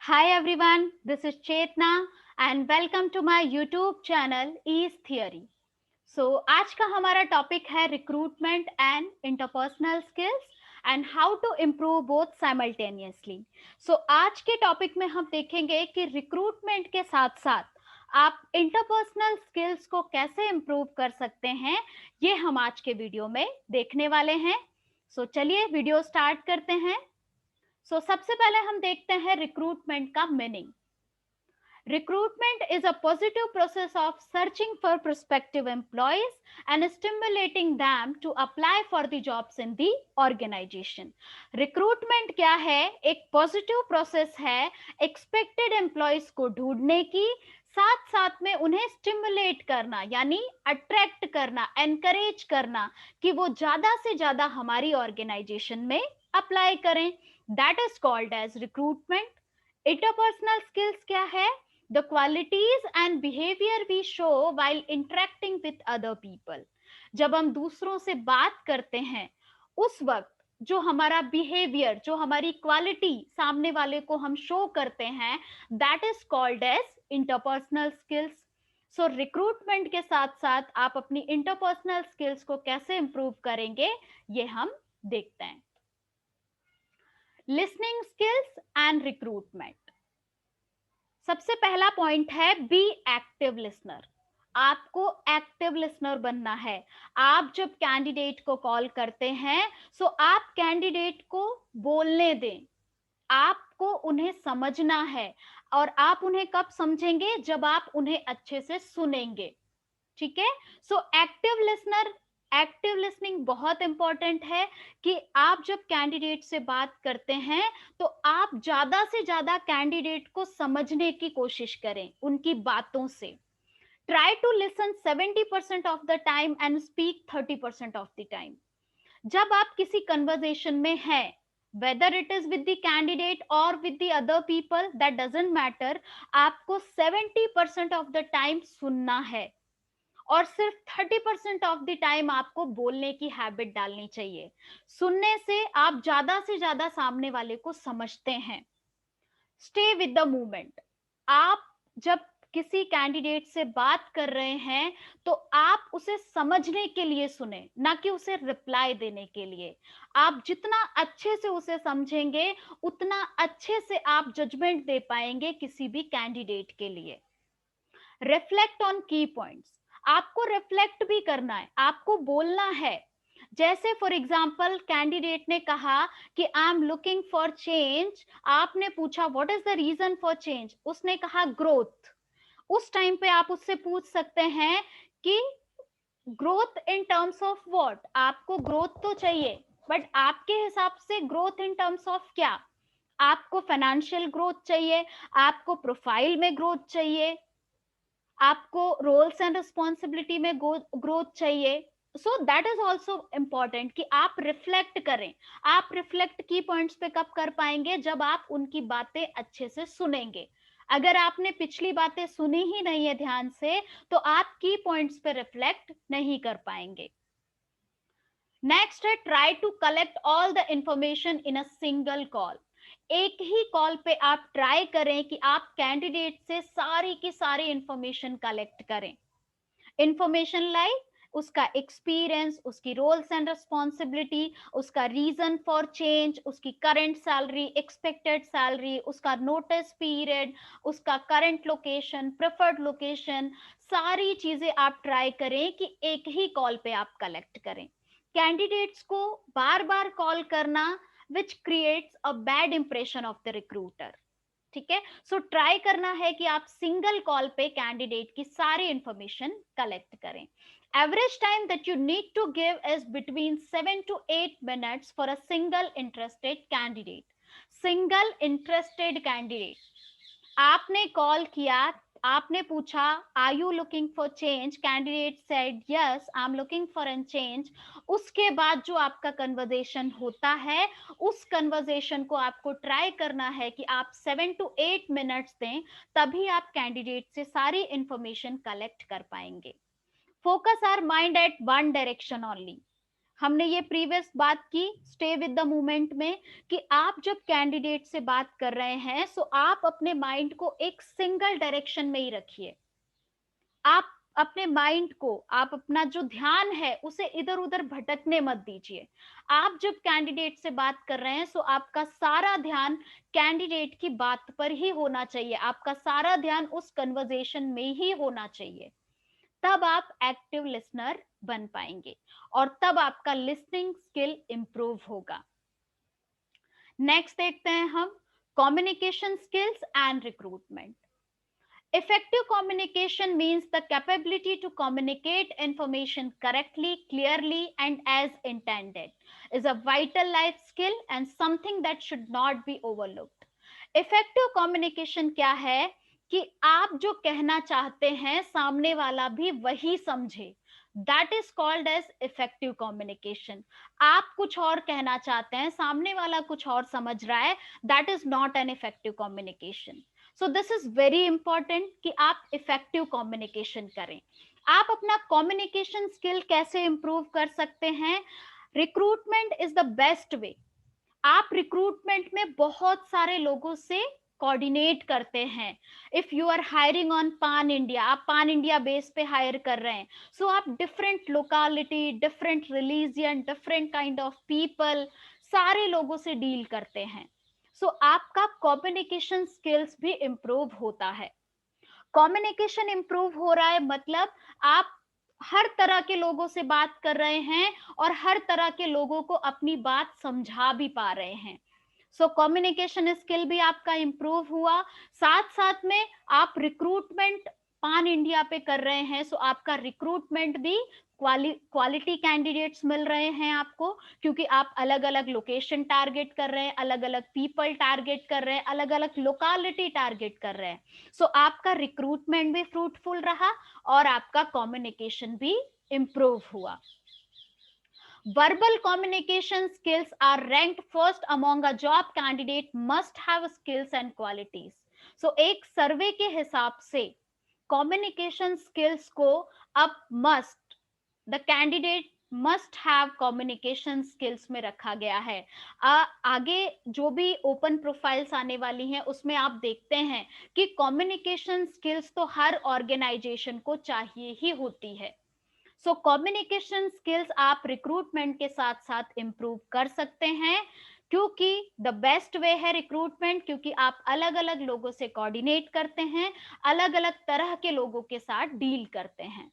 Hi everyone, this is Chetna and welcome to my YouTube channel Ease Theory. आज का हमारा topic है recruitment and interpersonal skills and how to improve both simultaneously. आज के topic में हम देखेंगे कि रिक्रूटमेंट के साथ साथ आप इंटरपर्सनल स्किल्स को कैसे इम्प्रूव कर सकते हैं, ये हम आज के वीडियो में देखने वाले हैं. चलिए वीडियो स्टार्ट करते हैं. सबसे पहले हम देखते हैं रिक्रूटमेंट का meaning. Recruitment is a positive process of searching for prospective employees and stimulating them to apply for the jobs in the organization. Recruitment क्या है? एक positive process है expected employees को ढूंढने की, साथ साथ में उन्हें स्टिमुलेट करना यानी अट्रैक्ट करना, एनकरेज करना कि वो ज्यादा से ज्यादा हमारी ऑर्गेनाइजेशन में अप्लाई करें. That is called as recruitment. Interpersonal skills क्या है? The qualities and behavior we show while interacting with other people. जब हम दूसरों से बात करते हैं उस वक्त जो हमारा बिहेवियर, जो हमारी क्वालिटी सामने वाले को हम शो करते हैं, that is called as interpersonal skills. Recruitment के साथ साथ आप अपनी इंटरपर्सनल स्किल्स को कैसे इंप्रूव करेंगे, ये हम देखते हैं. Listening skills and recruitment. सबसे पहला पॉइंट है बी एक्टिव लिसनर. आपको एक्टिव लिसनर बनना है. आप जब कैंडिडेट को कॉल करते हैं आप कैंडिडेट को बोलने दें. आपको उन्हें समझना है और आप उन्हें कब समझेंगे? जब आप उन्हें अच्छे से सुनेंगे. ठीक है. एक्टिव लिसनिंग बहुत इंपॉर्टेंट है कि आप जब कैंडिडेट से बात करते हैं तो आप ज्यादा से ज्यादा कैंडिडेट को समझने की कोशिश करें उनकी बातों से. Try to listen 70% of the time and speak 30% of the time. जब आप किसी कन्वर्सेशन में हैं, whether it is with the candidate or with the other people, that doesn't matter, आपको 70% of the time सुनना है और सिर्फ 30% ऑफ द टाइम आपको बोलने की हैबिट डालनी चाहिए. सुनने से आप ज्यादा से ज्यादा सामने वाले को समझते हैं. Stay with the movement. आप जब किसी कैंडिडेट से बात कर रहे हैं तो आप उसे समझने के लिए सुने, ना कि उसे रिप्लाई देने के लिए. आप जितना अच्छे से उसे समझेंगे उतना अच्छे से आप जजमेंट दे पाएंगे किसी भी कैंडिडेट के लिए. रिफ्लेक्ट ऑन की पॉइंट्स. आपको रिफ्लेक्ट भी करना है, आपको बोलना है. जैसे फॉर एग्जाम्पल कैंडिडेट ने कहा कि I am looking for change. आपने पूछा what is the reason for change. उसने कहा ग्रोथ. उस टाइम पे आप उससे पूछ सकते हैं कि growth in terms of what. आपको ग्रोथ तो चाहिए बट आपके हिसाब से ग्रोथ इन टर्म्स ऑफ क्या? आपको फाइनेंशियल ग्रोथ चाहिए, आपको प्रोफाइल में ग्रोथ चाहिए, आपको रोल्स एंड रिस्पॉन्सिबिलिटी में ग्रोथ चाहिए. दैट इज ऑल्सो इम्पॉर्टेंट कि आप रिफ्लेक्ट करें. आप रिफ्लेक्ट की पॉइंट्स पे कब कर पाएंगे? जब आप उनकी बातें अच्छे से सुनेंगे. अगर आपने पिछली बातें सुनी ही नहीं है ध्यान से तो आप की पॉइंट्स पे रिफ्लेक्ट नहीं कर पाएंगे. नेक्स्ट है try to collect all the information in a single call. एक ही कॉल पे आप ट्राई करें कि आप कैंडिडेट से सारी की सारी इंफॉर्मेशन कलेक्ट करें. इंफॉर्मेशन लाइक उसका एक्सपीरियंस, उसकी रोल्स एंड रिस्पॉन्सिबिलिटी, उसका रीजन फॉर चेंज, उसकी करंट सैलरी, एक्सपेक्टेड सैलरी, उसका नोटिस पीरियड, उसका करंट लोकेशन, प्रेफर्ड लोकेशन. सारी चीजें आप ट्राई करें कि एक ही कॉल पे आप कलेक्ट करें. कैंडिडेट्स को बार बार कॉल करना which creates a bad impression of the recruiter. ठीक है. ट्राई करना है कि आप सिंगल कॉल पे कैंडिडेट की सारी इंफॉर्मेशन कलेक्ट करें. Average time that you need to give is between 7 to 8 minutes for a single interested candidate. Single interested candidate. आपने कॉल किया, आपने पूछा are you looking for change. Candidate said yes I am looking for an change. उसके बाद जो आपका conversation होता है उस कन्वर्सेशन को आपको ट्राई करना है कि आप 7 to 8 minutes दें, तभी आप कैंडिडेट से सारी इंफॉर्मेशन कलेक्ट कर पाएंगे. Focus our mind at one direction only. हमने ये प्रीवियस बात की स्टे विद द मोमेंट में, कि आप जब कैंडिडेट से बात कर रहे हैं, सो आप अपने माइंड को एक सिंगल डायरेक्शन में ही रखिए। आप अपने माइंड को, आप अपना जो ध्यान है उसे इधर उधर भटकने मत दीजिए। आप जब कैंडिडेट से बात कर रहे हैं, सो आपका सारा ध्यान कैंडिडेट की बात पर ही होना चाहिए, आपका सारा ध्यान उस कन्वर्सेशन में ही होना चाहिए। तब आप एक्टिव लिसनर बन पाएंगे और तब आपका लिसनिंग स्किल इंप्रूव होगा। नेक्स्ट देखते हैं हम communication skills and recruitment. Effective communication means the capability to communicate information correctly, clearly, and as intended is a vital life skill and something that should not be overlooked. Effective communication क्या है कि आप जो कहना चाहते हैं सामने वाला भी वही समझे। That is called as effective communication. आप कुछ और कहना चाहते हैं, सामने वाला कुछ और समझ रहा है, that is not an effective communication. So this is very important कि आप इफेक्टिव कम्युनिकेशन करें। आप अपना कम्युनिकेशन स्किल कैसे इंप्रूव कर सकते हैं? Recruitment is the best way. आप रिक्रूटमेंट में बहुत सारे लोगों से कोऑर्डिनेट करते हैं। If you are hiring on pan India, आप पान इंडिया बेस पे हायर कर रहे हैं, सो आप different locality, different religion, different kind of people, सारे लोगों से डील करते हैं। सो आपका कम्युनिकेशन स्किल्स भी इंप्रूव होता है। कम्युनिकेशन इंप्रूव हो रहा है मतलब आप हर तरह के लोगों से बात कर रहे हैं और हर तरह के लोगों को अपनी बात समझा भी पा रहे हैं। सो कम्युनिकेशन स्किल भी आपका इंप्रूव हुआ। साथ साथ में आप रिक्रूटमेंट पान इंडिया पे कर रहे हैं, सो आपका रिक्रूटमेंट भी क्वालिटी कैंडिडेट्स मिल रहे हैं आपको, क्योंकि आप अलग अलग लोकेशन टारगेट कर रहे हैं, अलग अलग पीपल टारगेट कर रहे हैं, अलग अलग लोकालिटी टारगेट कर रहे हैं। सो आपका रिक्रूटमेंट भी फ्रूटफुल रहा और आपका कम्युनिकेशन भी इंप्रूव हुआ। Verbal communication skills are ranked first among a job candidate must have skills and qualities. So एक सर्वे के हिसाब से communication skills को अब must, the candidate must have communication skills में रखा गया है। आगे जो भी ओपन प्रोफाइल्स आने वाली हैं उसमें आप देखते हैं कि communication skills तो हर ऑर्गेनाइजेशन को चाहिए ही होती है। सो कम्युनिकेशन स्किल्स आप रिक्रूटमेंट के साथ साथ इंप्रूव कर सकते हैं, क्योंकि द बेस्ट वे है रिक्रूटमेंट, क्योंकि आप अलग अलग लोगों से कोऑर्डिनेट करते हैं, अलग अलग तरह के लोगों के साथ डील करते हैं।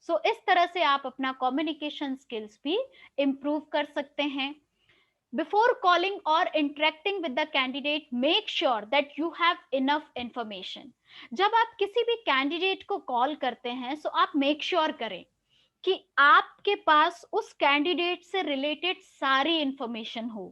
सो इस तरह से आप अपना कम्युनिकेशन स्किल्स भी इंप्रूव कर सकते हैं। Before calling or interacting with the candidate, make sure that you have enough information. जब आप किसी भी कैंडिडेट को कॉल करते हैं, सो आप मेक श्योर करें कि आपके पास उस कैंडिडेट से रिलेटेड सारी इंफॉर्मेशन हो,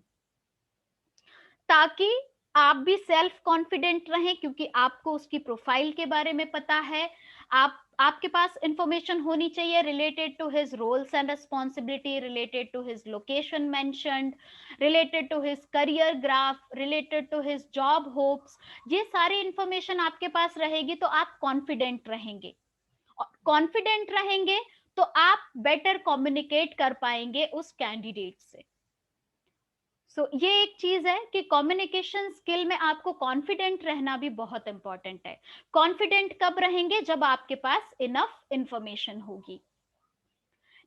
ताकि आप भी सेल्फ कॉन्फिडेंट रहें, क्योंकि आपको उसकी प्रोफाइल के बारे में पता है। आपके पास इंफॉर्मेशन होनी चाहिए related to his roles and responsibility, related to his location mentioned, related to his career graph, related to his job hopes. ये सारी इंफॉर्मेशन आपके पास रहेगी तो आप कॉन्फिडेंट रहेंगे, कॉन्फिडेंट रहेंगे तो आप बेटर कम्युनिकेट कर पाएंगे उस कैंडिडेट से। सो ये एक चीज है कि कम्युनिकेशन स्किल में आपको कॉन्फिडेंट रहना भी बहुत इंपॉर्टेंट है। कॉन्फिडेंट कब रहेंगे? जब आपके पास इनफ इंफॉर्मेशन होगी।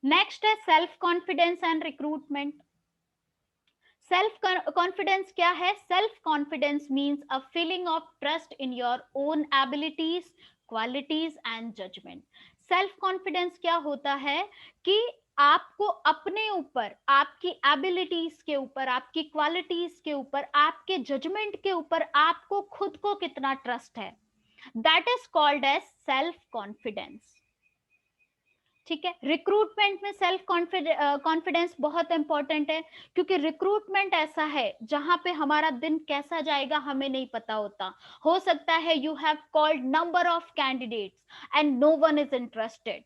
नेक्स्ट है self confidence and recruitment. Self confidence क्या है? Self confidence means a feeling of trust in your own abilities, qualities and judgement. Self confidence क्या होता है कि आपको अपने ऊपर, आपकी एबिलिटीज के ऊपर, आपकी क्वालिटीज के ऊपर, आपके जजमेंट के ऊपर आपको खुद को कितना ट्रस्ट है, that is called as self confidence. ठीक है, रिक्रूटमेंट में सेल्फ कॉन्फिडेंस बहुत इंपॉर्टेंट है, क्योंकि रिक्रूटमेंट ऐसा है जहां पे हमारा दिन कैसा जाएगा हमें नहीं पता होता। हो सकता है you have called number of candidates and no one is interested.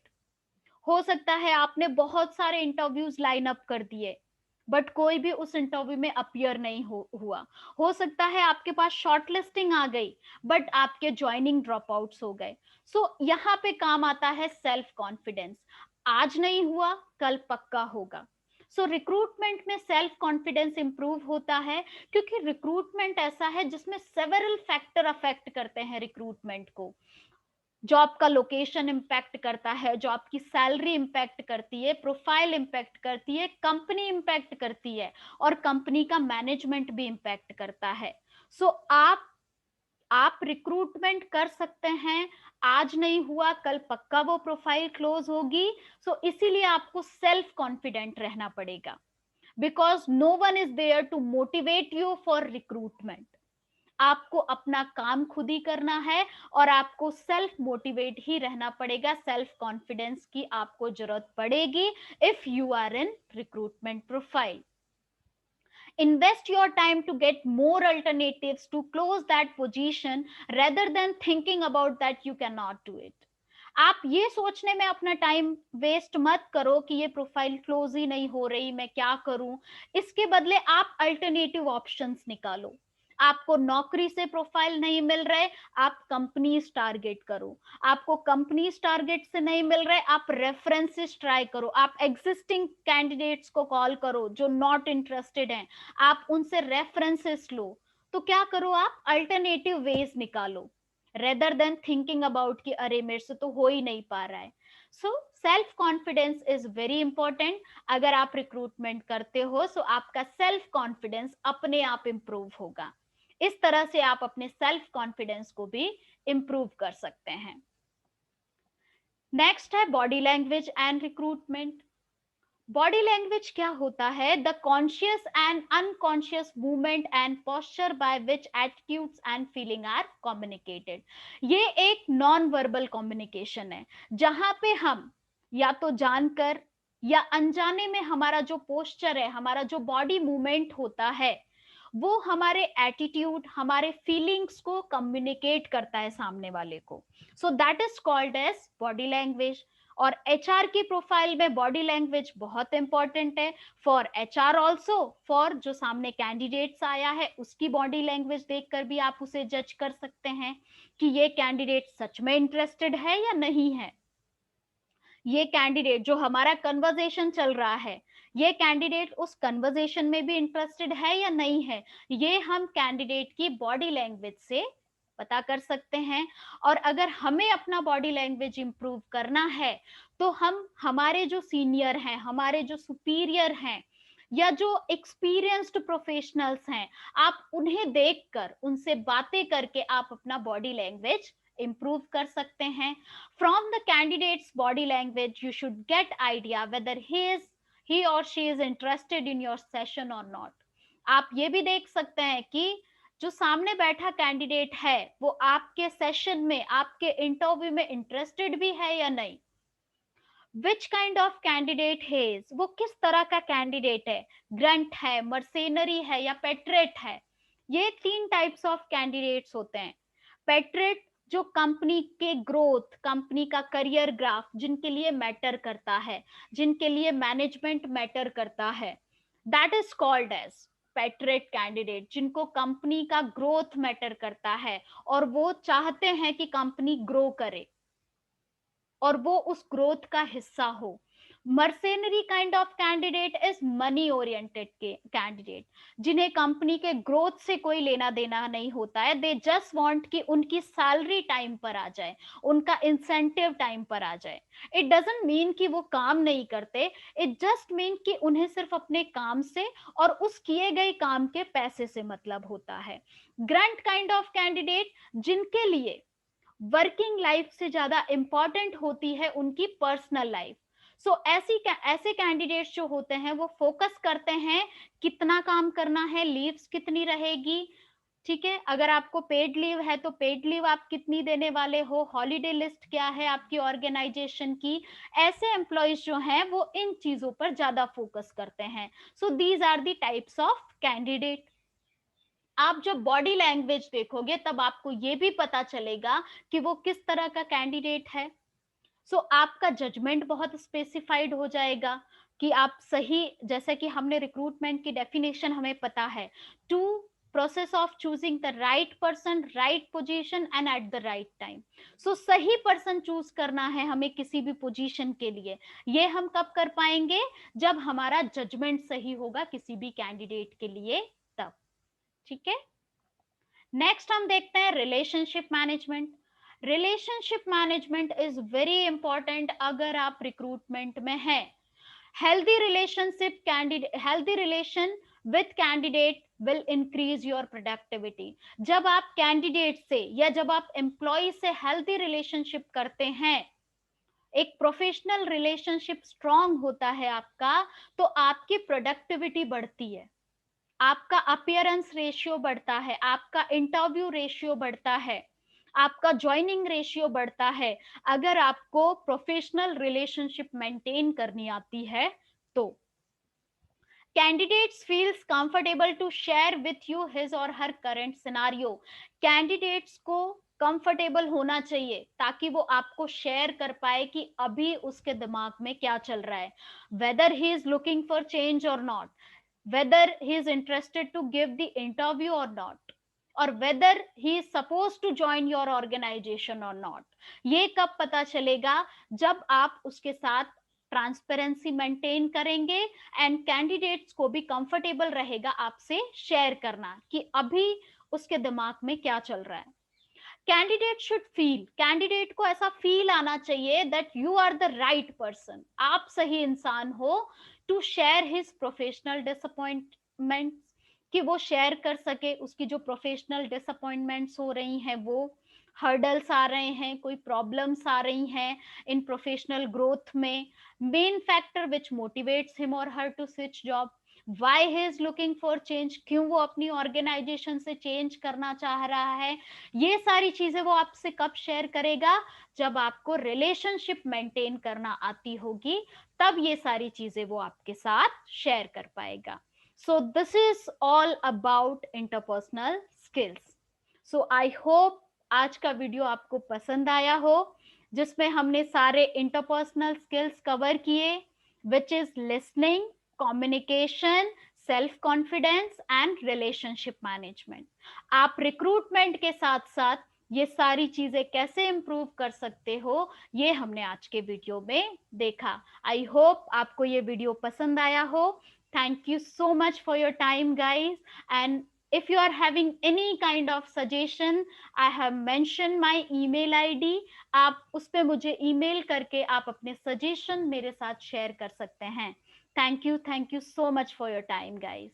हो सकता है आपने बहुत सारे इंटरव्यूज लाइन अप कर दिए बट कोई भी उस इंटरव्यू में अपियर नहीं हुआ। हो सकता है आपके पास शॉर्टलिस्टिंग आ गई बट आपके ज्वाइनिंग ड्रॉप आउट्स हो गए। सो यहाँ पे काम आता है सेल्फ कॉन्फिडेंस। आज नहीं हुआ कल पक्का होगा। सो रिक्रूटमेंट में सेल्फ कॉन्फिडेंस इंप्रूव होता है, क्योंकि रिक्रूटमेंट ऐसा है जिसमें सेवरल फैक्टर अफेक्ट करते हैं रिक्रूटमेंट को। जॉब का लोकेशन इम्पैक्ट करता है, जॉब की सैलरी इम्पैक्ट करती है, प्रोफाइल इम्पैक्ट करती है, कंपनी इम्पैक्ट करती है, और कंपनी का मैनेजमेंट भी इम्पैक्ट करता है। सो आप रिक्रूटमेंट कर सकते हैं, आज नहीं हुआ कल पक्का वो प्रोफाइल क्लोज होगी। सो इसीलिए आपको सेल्फ कॉन्फिडेंट रहना पड़ेगा, because no one is there to motivate you for recruitment. आपको अपना काम खुद ही करना है, और आपको सेल्फ मोटिवेट ही रहना पड़ेगा। सेल्फ कॉन्फिडेंस की आपको जरूरत पड़ेगी if you are in recruitment profile. Invest your time to get more alternatives to close that position rather than thinking about that you cannot do it. आप ये सोचने में अपना टाइम वेस्ट मत करो कि ये प्रोफाइल क्लोज ही नहीं हो रही, मैं क्या करूं। इसके बदले आप अल्टरनेटिव ऑप्शंस निकालो। आपको नौकरी से प्रोफाइल नहीं मिल रहे, आप कंपनीज टारगेट करो। आपको कंपनीज टारगेट से नहीं मिल रहे, आप रेफरेंसेस ट्राई करो। आप एग्जिस्टिंग कैंडिडेट्स को कॉल करो जो नॉट इंटरेस्टेड हैं, आप उनसे रेफरेंसेस लो। तो क्या करो, आप अल्टरनेटिव वेज निकालो, रेदर देन थिंकिंग अबाउट कि अरे मेरे से तो हो ही नहीं पा रहा है। So self confidence is very important. अगर आप रिक्रूटमेंट करते हो तो आपका सेल्फ कॉन्फिडेंस अपने आप इंप्रूव होगा। इस तरह से आप अपने सेल्फ कॉन्फिडेंस को भी इंप्रूव कर सकते हैं। नेक्स्ट है body language and recruitment. Body language क्या होता है? The conscious and unconscious movement and posture by which attitudes and feeling are communicated. ये एक नॉन वर्बल कम्युनिकेशन है, जहां पे हम या तो जानकर या अनजाने में हमारा जो पोस्चर है, हमारा जो बॉडी मूवमेंट होता है, वो हमारे एटीट्यूड, हमारे फीलिंग्स को कम्युनिकेट करता है सामने वाले को। So that is called as body language. और एचआर की प्रोफाइल में बॉडी लैंग्वेज बहुत इंपॉर्टेंट है, फॉर एचआर ऑल्सो, फॉर जो सामने कैंडिडेट्स आया है उसकी बॉडी लैंग्वेज देखकर भी आप उसे जज कर सकते हैं कि ये कैंडिडेट सच में इंटरेस्टेड है या नहीं है। ये कैंडिडेट जो हमारा कन्वर्सेशन चल रहा है, ये कैंडिडेट उस कन्वर्सेशन में भी इंटरेस्टेड है या नहीं है, ये हम कैंडिडेट की बॉडी लैंग्वेज से पता कर सकते हैं। और अगर हमें अपना बॉडी लैंग्वेज इंप्रूव करना है, तो हम हमारे जो सीनियर हैं, हमारे जो सुपीरियर हैं, या जो एक्सपीरियंस्ड प्रोफेशनल्स हैं, आप उन्हें देखकर, उनसे बातें करके आप अपना बॉडी लैंग्वेज इंप्रूव कर सकते हैं। From the candidate's body language, you should get idea whether he or she is interested in your session or not. आप ये भी देख सकते हैं कि जो सामने बैठा कैंडिडेट है वो आपके सेशन में, आपके इंटरव्यू में इंटरेस्टेड भी है या नहीं। विच काइंड ऑफ कैंडिडेट है, वो किस तरह का कैंडिडेट है, ग्रंट है, मर्सेनरी है, या पेट्रेट है। ये 3 टाइप्स ऑफ कैंडिडेट्स होते हैं। पेट्रेट जो कंपनी के ग्रोथ, कंपनी का करियर ग्राफ जिनके लिए मैटर करता है, जिनके लिए मैनेजमेंट मैटर करता है, दैट इज कॉल्ड एज पेट्रेट कैंडिडेट। जिनको कंपनी का ग्रोथ मैटर करता है और वो चाहते हैं कि कंपनी ग्रो करे और वो उस ग्रोथ का हिस्सा हो। Mercenary kind of candidate is money oriented candidate, जिन्हें कंपनी के ग्रोथ से कोई लेना देना नहीं होता है। दे जस्ट वांट कि उनकी सैलरी टाइम पर आ जाए, उनका इंसेंटिव टाइम पर आ जाए। इट डजंट मीन कि वो काम नहीं करते, इट जस्ट मीन कि उन्हें सिर्फ अपने काम से और उस किए गए काम के पैसे से मतलब होता है। ग्रंट काइंड ऑफ कैंडिडेट, जिनके लिए वर्किंग लाइफ से ज्यादा इंपॉर्टेंट होती है उनकी पर्सनल लाइफ। सो ऐसे कैंडिडेट्स जो होते हैं वो फोकस करते हैं कितना काम करना है, लीव्स कितनी रहेगी, ठीक है, अगर आपको पेड लीव है तो पेड लीव आप कितनी देने वाले हो, हॉलीडे लिस्ट क्या है आपकी ऑर्गेनाइजेशन की। ऐसे एम्प्लॉयज जो हैं वो इन चीजों पर ज्यादा फोकस करते हैं। So these are the types of candidate. आप जब बॉडी लैंग्वेज देखोगे तब आपको ये भी पता चलेगा कि वो किस तरह का कैंडिडेट है। सो आपका जजमेंट बहुत स्पेसिफाइड हो जाएगा कि आप सही, जैसे कि हमने रिक्रूटमेंट की डेफिनेशन हमें पता है, to process of choosing the right person, right position and at the right time. So सही पर्सन चूज करना है हमें किसी भी पोजीशन के लिए। ये हम कब कर पाएंगे? जब हमारा जजमेंट सही होगा किसी भी कैंडिडेट के लिए, तब। ठीक है। नेक्स्ट हम देखते हैं relationship management. Relationship management is very important अगर आप रिक्रूटमेंट में हैं। Healthy relation with candidate will increase your productivity. जब आप कैंडिडेट से या जब आप एम्प्लॉय से हेल्दी रिलेशनशिप करते हैं, एक प्रोफेशनल रिलेशनशिप स्ट्रांग होता है आपका, तो आपकी प्रोडक्टिविटी बढ़ती है, आपका अपीयरेंस रेशियो बढ़ता है, आपका इंटरव्यू रेशियो बढ़ता है, आपका ज्वाइनिंग रेशियो बढ़ता है, अगर आपको प्रोफेशनल रिलेशनशिप मेंटेन करनी आती है तो। Candidates feels comfortable to share with you his और हर करंट सिनारियो। कैंडिडेट्स को कंफर्टेबल होना चाहिए ताकि वो आपको शेयर कर पाए कि अभी उसके दिमाग में क्या चल रहा है, weather he is looking for change और not, whether he is interested to give the interview or not, or whether he is supposed to join your organization or not। ये कब पता चलेगा? जब आप उसके साथ ट्रांसपेरेंसी मेंटेन करेंगे एंड कैंडिडेट्स को भी कंफर्टेबल रहेगा आपसे शेयर करना कि अभी उसके दिमाग में क्या चल रहा है। कैंडिडेट शुड फील, कैंडिडेट को ऐसा फील आना चाहिए that you are the right person, आप सही इंसान हो to share his professional disappointments, कि वो शेयर कर सके उसकी जो प्रोफेशनल डिसअपॉइंटमेंट्स हो रही हैं, वो हर्डल्स आ रहे हैं, कोई प्रॉब्लम्स आ रही हैं इन प्रोफेशनल ग्रोथ में, main factor which motivates him और her to switch job, why he is looking for change, क्यों वो अपनी ऑर्गेनाइजेशन से चेंज करना चाह रहा है। ये सारी चीजें वो आपसे कब शेयर करेगा? जब आपको रिलेशनशिप मेंटेन करना आती होगी, तब ये सारी चीजें वो आपके साथ शेयर कर पाएगा। So this is all about interpersonal skills. So I hope आज का वीडियो आपको पसंद आया हो, जिसमें हमने सारे इंटरपर्सनल स्किल्स कवर किए, which is listening, communication, self confidence and relationship management. आप रिक्रूटमेंट के साथ साथ ये सारी चीजें कैसे इंप्रूव कर सकते हो, ये हमने आज के वीडियो में देखा। आई होप आपको ये वीडियो पसंद आया हो। Thank you so much for your time, guys. And if you are having any kind of suggestion, I have mentioned my email ID. आप उस पे मुझे email करके आप अपने suggestion मेरे साथ share कर सकते हैं। Thank you so much for your time, guys.